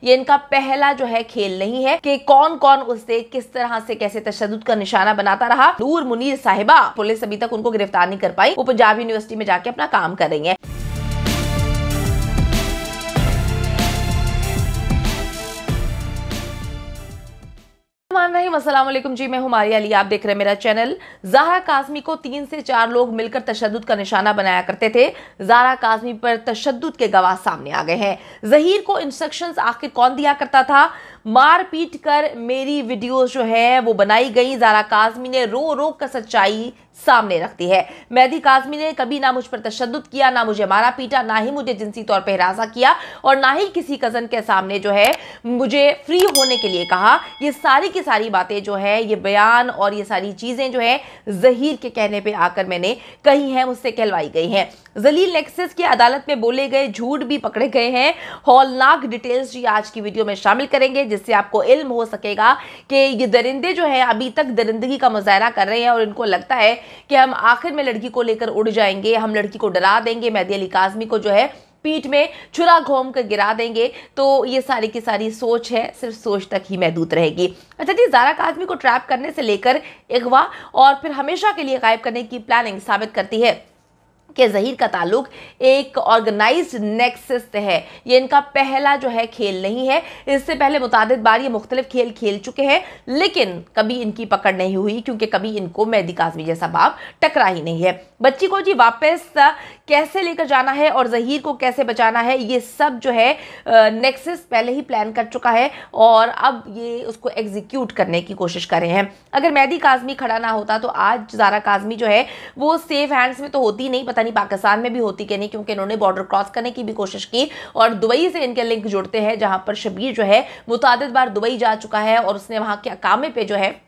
ये इनका पहला जो है खेल नहीं है कि कौन कौन उससे किस तरह से कैसे तशद्दुद का निशाना बनाता रहा। नूर मुनीर साहिबा, पुलिस अभी तक उनको गिरफ्तार नहीं कर पाई, वो पंजाब यूनिवर्सिटी में जाके अपना काम कर रही है। अस्सलाम वालेकुम जी, मैं हूं मारिया अली, आप देख रहे हैं मेरा चैनल। ज़हरा काज़मी को 3 से 4 लोग मिलकर तशद्दुद का निशाना बनाया करते थे। ज़हरा काज़मी पर तशद्दुद के गवाह सामने आ गए हैं। ज़हीर को इंस्ट्रक्शंस आखिर कौन दिया करता था? मार पीट कर मेरी वीडियोस जो है वो बनाई गई। ज़हरा काज़मी ने रो रो कर सच्चाई सामने रखती है। मेहदी काज़मी ने कभी ना मुझ पर तशद्दुद किया, ना मुझे मारा पीटा, ना ही मुझे जिनसी तौर पर हिरासा किया और ना ही किसी कज़न के सामने जो है मुझे फ्री होने के लिए कहा। ये सारी की सारी बातें जो है, ये बयान और ये सारी चीज़ें जो है ज़हीर के कहने पे आकर मैंने कही हैं, मुझसे कहलवाई गई हैं। जलील नेक्सस की अदालत में बोले गए झूठ भी पकड़े गए हैं। हौलनाक डिटेल्स जी आज की वीडियो में शामिल करेंगे, जिससे आपको इल्म हो सकेगा कि ये दरिंदे जो है अभी तक दरिंदगी का मुजाहरा कर रहे हैं और इनको लगता है कि हम आखिर में लड़की को लेकर उड़ जाएंगे, हम लड़की को डरा देंगे, मेहदी अली काज़मी को जो है पीठ में छुरा घोम कर गिरा देंगे। तो ये सारी की सारी सोच है, सिर्फ सोच तक ही महदूद रहेगी। अच्छा जी, ज़हरा काज़मी को ट्रैप करने से लेकर अगवा और फिर हमेशा के लिए गायब करने की प्लानिंग साबित करती है कि ज़हीर का ताल्लुक एक ऑर्गेनाइज्ड नेक्सस से है। ये इनका पहला जो है खेल नहीं है। इससे पहले मुतादिद बार ये मुख्तलिफ खेल खेल चुके हैं, लेकिन कभी इनकी पकड़ नहीं हुई क्योंकि कभी इनको मेहदी काज़मी जैसा बाप टकरा ही नहीं है। बच्ची को जी वापस कैसे लेकर जाना है और ज़हीर को कैसे बचाना है, ये सब जो है नेक्सस पहले ही प्लान कर चुका है और अब ये उसको एग्जीक्यूट करने की कोशिश कर रहे हैं। अगर मेहदी काज़मी खड़ा ना होता तो आज ज़हरा काज़मी जो है वो सेफ हैंड्स में तो होती नहीं, पता नहीं पाकिस्तान में भी होती कि नहीं, क्योंकि इन्होंने बॉर्डर क्रॉस करने की भी कोशिश की और दुबई से इनके लिंक जुड़ते हैं, जहां पर शबीर जो है मुतादिद बार दुबई जा चुका है और उसने वहां के अकामे पे जो है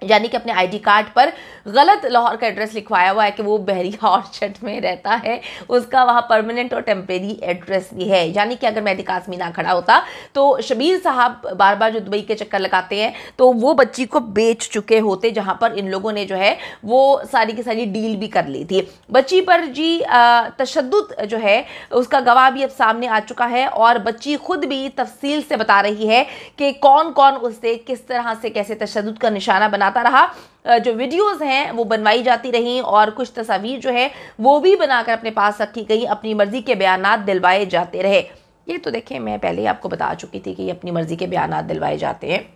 यानी कि अपने आईडी कार्ड पर गलत लाहौर का एड्रेस लिखवाया हुआ है कि वो बहरिया ऑर्चर्ड में रहता है। उसका वहाँ परमानेंट और टेम्परेरी एड्रेस भी है। यानी कि अगर मेहदी काज़मी ना खड़ा होता तो शबीर साहब बार बार जो दुबई के चक्कर लगाते हैं तो वो बच्ची को बेच चुके होते, जहाँ पर इन लोगों ने जो है वो सारी की सारी डील भी कर ली थी। बच्ची पर जी तशद्दुद जो है उसका गवाह भी अब सामने आ चुका है और बच्ची खुद भी तफसील से बता रही है कि कौन कौन उससे किस तरह से कैसे तशद्दुद का निशाना बनाता रहा। जो वीडियोस हैं वो बनवाई जाती रहीं और कुछ तस्वीर जो है वो भी बनाकर अपने पास रखी गई, अपनी मर्जी के बयानात दिलवाए जाते रहे। ये तो देखें, मैं पहले ही आपको बता चुकी थी कि ये अपनी मर्जी के बयानात दिलवाए जाते हैं।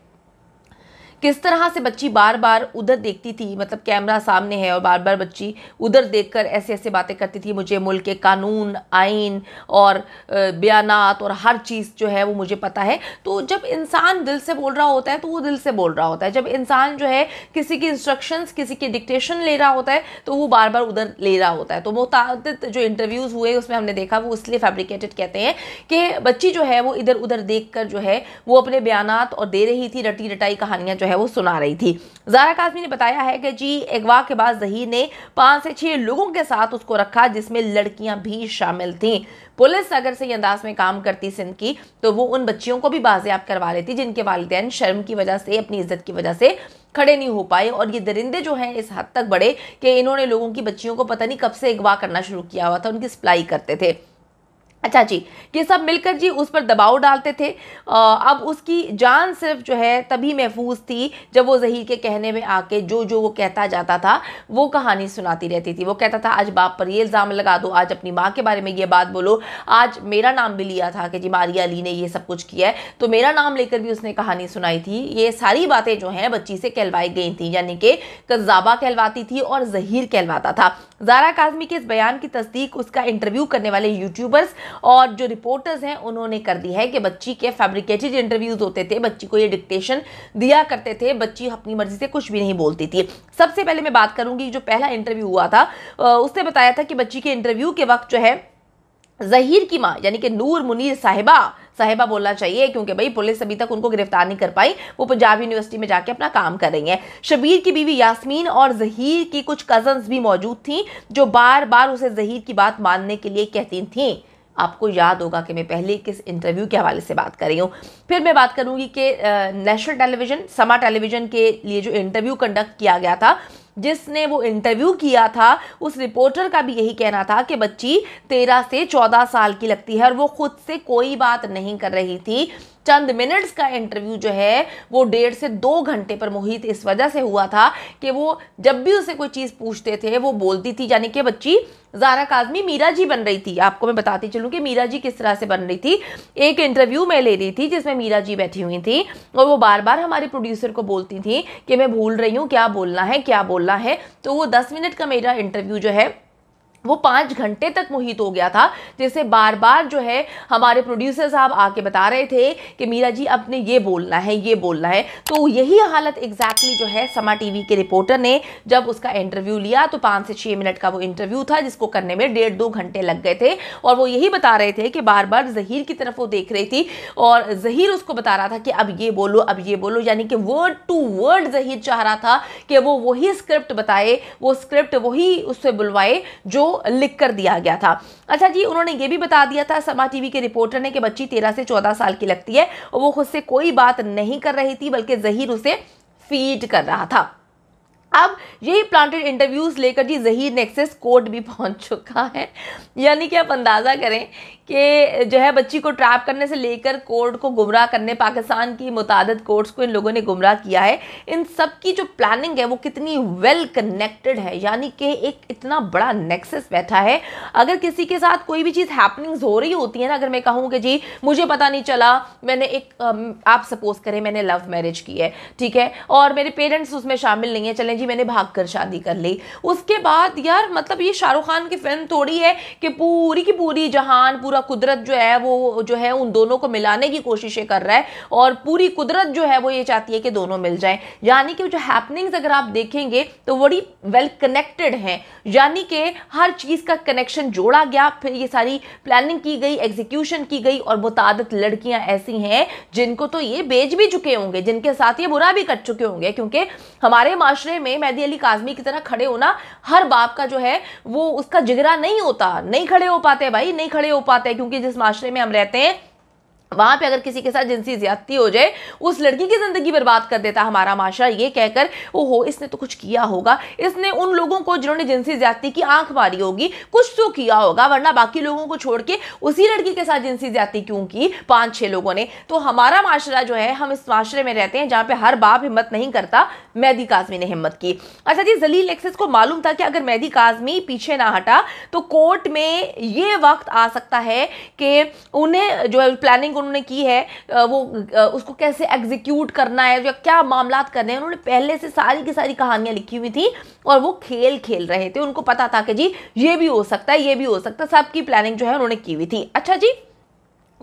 किस तरह से बच्ची बार बार उधर देखती थी, मतलब कैमरा सामने है और बार बार बच्ची उधर देखकर ऐसे ऐसे बातें करती थी, मुझे मुल्क के कानून, आइन और बयानात और हर चीज़ जो है वो मुझे पता है। तो जब इंसान दिल से बोल रहा होता है तो वो दिल से बोल रहा होता है। जब इंसान जो है किसी की इंस्ट्रक्शंस, किसी की डिक्टेशन ले रहा होता है तो वो बार बार उधर ले रहा होता है। तो मुतादिद जो इंटरव्यूज़ हुए उसमें हमने देखा वो इसलिए फैब्रिकेटेड कहते हैं कि बच्ची जो है वो इधर उधर देख कर जो है वो अपने बयानात और दे रही थी, रटी रटाई कहानियाँ जो है वो सुना रही थी। ज़हरा काज़मी ने बताया है कि जी अगवा के बाद ज़हीर ने 5 से 6 लोगों के साथ उसको रखा, जिसमें लड़कियां भी शामिल थीं। पुलिस अगर सही अंदाज में काम करती सिंध की तो वो उन बच्चियों को भी बाजियाब करवा लेती जिनके वालिदैन शर्म की वजह से, अपनी इज्जत की वजह से खड़े नहीं हो पाए। और ये दरिंदे जो हैं इस हद तक बढ़े कि इन्होंने लोगों की बच्चियों को पता नहीं कब से अगवा करना शुरू किया हुआ था, उनकी सप्लाई करते थे। अच्छा जी, ये सब मिलकर जी उस पर दबाव डालते थे। अब उसकी जान सिर्फ जो है तभी महफूज थी जब वो ज़हीर के कहने में आके जो वो कहता जाता था वो कहानी सुनाती रहती थी। वो कहता था आज बाप पर ये इल्ज़ाम लगा दो, आज अपनी माँ के बारे में ये बात बोलो, आज मेरा नाम भी लिया था कि जी मारिया अली ने ये सब कुछ किया है, तो मेरा नाम लेकर भी उसने कहानी सुनाई थी। ये सारी बातें जो हैं बच्ची से कहलवाई गई थी, यानी कि कज़्ज़ाबा कहलवाती थी और ज़हीर कहलवाता था। ज़हरा काज़मी के इस बयान की तस्दीक उसका इंटरव्यू करने वाले यूट्यूबर्स और जो रिपोर्टर्स हैं उन्होंने कर दी है कि बच्ची के फैब्रिकेटेड इंटरव्यूज होते थे, बच्ची को ये डिक्टेशन दिया करते थे, बच्ची अपनी मर्जी से कुछ भी नहीं बोलती थी। सबसे पहले मैं बात करूंगी जो पहला इंटरव्यू हुआ था, उसने बताया था कि बच्ची के इंटरव्यू के वक्त जो है ज़हीर की मां यानी कि नूर मुनीर साहिबा बोलना चाहिए क्योंकि भाई पुलिस अभी तक उनको गिरफ्तार नहीं कर पाई, वो पंजाब यूनिवर्सिटी में जाके अपना काम कर रही हैं। शबीर की बीवी यास्मीन और ज़हीर की कुछ कजन्स भी मौजूद थीं जो बार बार उसे ज़हीर की बात मानने के लिए कहती थीं। आपको याद होगा कि मैं पहले किस इंटरव्यू के हवाले से बात कर रही हूँ। फिर मैं बात करूंगी कि नेशनल टेलीविजन, समा टेलीविजन के लिए जो इंटरव्यू कंडक्ट किया गया था, जिसने वो इंटरव्यू किया था उस रिपोर्टर का भी यही कहना था कि बच्ची 13 से 14 साल की लगती है और वो खुद से कोई बात नहीं कर रही थी। चंद मिनट्स का इंटरव्यू जो है वो 1.5 से 2 घंटे पर मोहित इस वजह से हुआ था कि वो जब भी उसे कोई चीज़ पूछते थे वो बोलती थी, यानी कि बच्ची ज़ारा काज़मी मीरा जी बन रही थी। आपको मैं बताती चलूँ कि मीरा जी किस तरह से बन रही थी। एक इंटरव्यू में ले रही थी जिसमें मीरा जी बैठी हुई थी और वो बार बार हमारे प्रोड्यूसर को बोलती थी कि मैं भूल रही हूँ क्या बोलना है क्या बोलना है। तो वो 10 मिनट का मेरा इंटरव्यू जो है वो 5 घंटे तक मोहित हो गया था, जिससे बार बार जो है हमारे प्रोड्यूसर साहब आके बता रहे थे कि मीरा जी अपने ये बोलना है ये बोलना है। तो यही हालत एग्जैक्टली जो है समा टीवी के रिपोर्टर ने जब उसका इंटरव्यू लिया तो 5 से 6 मिनट का वो इंटरव्यू था जिसको करने में 1.5-2 घंटे लग गए थे। और वो यही बता रहे थे कि बार बार जहीर की तरफ वो देख रही थी और जहीर उसको बता रहा था कि अब ये बोलो अब ये बोलो, यानी कि वर्ड टू वर्ड जहीर चाह रहा था कि वो वही स्क्रिप्ट बताए, वो स्क्रिप्ट वही उससे बुलवाए जो लिख कर दिया गया था। अच्छा जी, उन्होंने ये भी बता दिया था समा टीवी के रिपोर्टर ने कि बच्ची 13 से 14 साल की लगती है और वो खुद से कोई बात नहीं कर रही थी बल्कि जहीर उसे फीड कर रहा था। अब यही प्लांटेड इंटरव्यूज लेकर जी जहीर नेक्सस कोर्ट भी पहुंच चुका है, यानी कि आप अंदाजा करें कि जो है बच्ची को ट्रैप करने से लेकर कोर्ट को गुमराह करने, पाकिस्तान की मुतादिद कोर्ट्स को इन लोगों ने गुमराह किया है। इन सब की जो प्लानिंग है वो कितनी वेल कनेक्टेड है, यानी कि एक इतना बड़ा नेक्सस बैठा है। अगर किसी के साथ कोई भी चीज़ हैपनिंग्स हो रही होती है ना, अगर मैं कहूँ कि जी मुझे पता नहीं चला, मैंने एक आप सपोज करें मैंने लव मैरिज की है, ठीक है, और मेरे पेरेंट्स उसमें शामिल नहीं है, चलें जी मैंने भाग कर शादी कर ली, उसके बाद यार मतलब ये शाहरुख खान की फिल्म थोड़ी है कि पूरी की पूरी जहान पूरा कुदरत जो है वो जो है उन दोनों को मिलाने की कोशिशें कर रहा है और पूरी कुदरत जो है वो ये चाहती है कि दोनों मिल जाएं। यानी कि जो हैपनिंग्स अगर आप देखेंगे तो बड़ी वेल कनेक्टेड हैं, यानी कि हर चीज़ का कनेक्शन जोड़ा गया, फिर ये सारी प्लानिंग की गई, एग्जीक्यूशन की गई और मुतादिद लड़कियां ऐसी हैं जिनको तो ये बेच भी चुके होंगे, जिनके साथ ये बुरा भी कर चुके होंगे, क्योंकि हमारे माशरे में मेहदी अली काज़मी की तरह खड़े होना हर बाप का जो है वो उसका जिगरा नहीं होता, नहीं खड़े हो पाते भाई, नहीं खड़े हो पाते, क्योंकि जिस माशरे में हम रहते हैं वहां पे अगर किसी के साथ जिनसी ज्यादती हो जाए उस लड़की की जिंदगी बर्बाद कर देता हमारा माशरा, ये कहकर ओहो इसने तो कुछ किया होगा, इसने उन लोगों को जिन्होंने जिनसी ज्यादती की आंख मारी होगी कुछ तो किया होगा, वरना बाकी लोगों को छोड़ के उसी लड़की के साथ जिनसी ज्यादती क्यों की 5-6 लोगों ने। तो हमारा माशरा जो है, हम इस माशरे में रहते हैं जहां पे हर बाप हिम्मत नहीं करता, मेहदी काज़मी ने हिम्मत की। अच्छा जी, जलील नेक्सस को मालूम था कि अगर मेहदी काज़मी पीछे ना हटा तो कोर्ट में ये वक्त आ सकता है कि उन्हें जो प्लानिंग उन्होंने की है वो उसको कैसे एग्जीक्यूट करना है या क्या मामलात करने हैं, उन्होंने पहले से सारी की सारी कहानियां लिखी हुई थी और वो खेल रहे थे। उनको पता था कि जी ये भी हो सकता है, ये भी हो सकता है, सबकी प्लानिंग जो है उन्होंने की हुई थी। अच्छा जी,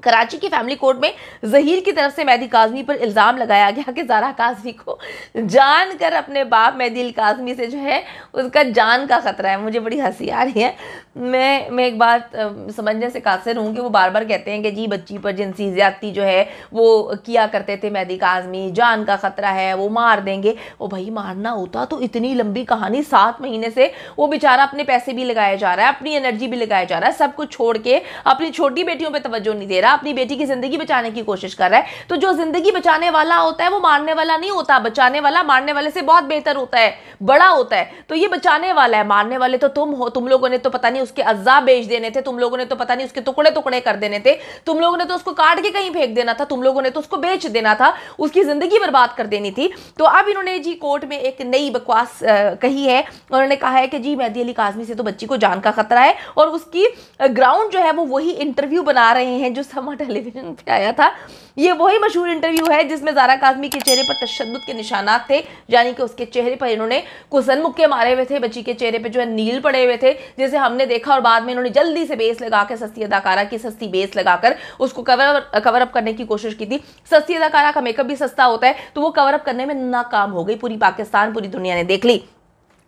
कराची की फैमिली कोर्ट में जहीर की तरफ से मेहदी काज़मी पर इल्ज़ाम लगाया गया कि ज़ारा काज़मी को जानकर अपने बाप मेहदी अली काज़मी से जो है उसका जान का ख़तरा है। मुझे बड़ी हंसी आ रही है। मैं एक बात समझने से कासिर हूँ कि वो बार बार कहते हैं कि जी बच्ची पर जिनसी ज़्यादती जो है वो किया करते थे मेहदी काज़मी, जान का ख़तरा है, वो मार देंगे। ओ भाई, मारना होता तो इतनी लंबी कहानी 7 महीने से वो बेचारा अपने पैसे भी लगाया जा रहा है, अपनी एनर्जी भी लगाया जा रहा है, सब कुछ छोड़ के अपनी छोटी बेटियों पर तवज्जो नहीं दे रहा, अपनी बेटी की जिंदगी बचाने की कोशिश कर रहा है। तो जो जिंदगी बचाने वाला होता है वो मारने वाला नहीं होता, बचाने वाला मारने वाले से बहुत बेहतर होता है, बड़ा होता है। तो ये बचाने वाला है, मारने वाले तो तुम हो। तुम लोगों ने तो पता नहीं उसके अज़्ज़ा बेच देने थे, तुम लोगों ने तो पता नहीं उसके टुकड़े टुकड़े कर देने थे, तुम लोगों ने तो उसको काट के कहीं फेंक देना था, तुम लोगों ने तो उसको बेच देना था, उसकी जिंदगी बर्बाद कर देनी थी। तो अब इन्होंने जी कोर्ट में एक नई बकवास कही है। उन्होंने कहा है कि जी मेहदी अली काज़मी से तो बच्ची को जान का खतरा है और उसकी ग्राउंड जो है वो वही इंटरव्यू बना रहे हैं जो समा टेलीविजन पे आया था। ये वही मशहूर इंटरव्यू है जिसमें ज़ारा काज़मी के चेहरे पर तशद्दुद के निशानात थे, यानी कि उसके चेहरे पर इन्होंने कुसन मुक्के मारे हुए थे, बच्ची के चेहरे पे जो है नील पड़े हुए थे, जैसे हमने देखा, और बाद में इन्होंने जल्दी से बेस लगा के सस्ती अदाकारा की सस्ती बेस लगाकर उसको कवर अप करने की कोशिश की थी। सस्ती अदाकारा का मेकअप भी सस्ता होता है, तो वो कवर अप करने में नाकाम हो गई। पूरी पाकिस्तान, पूरी दुनिया ने देख ली।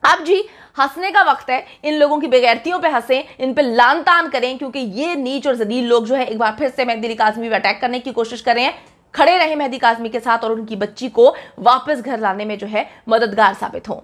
अब जी हंसने का वक्त है, इन लोगों की बेगैरतियों पे हंसें, इन पे लान तान करें, क्योंकि ये नीच और जलील लोग जो है एक बार फिर से मेहदी अली काज़मी पे अटैक करने की कोशिश कर रहे हैं। खड़े रहे मेहदी काज़मी के साथ और उनकी बच्ची को वापस घर लाने में जो है मददगार साबित हों।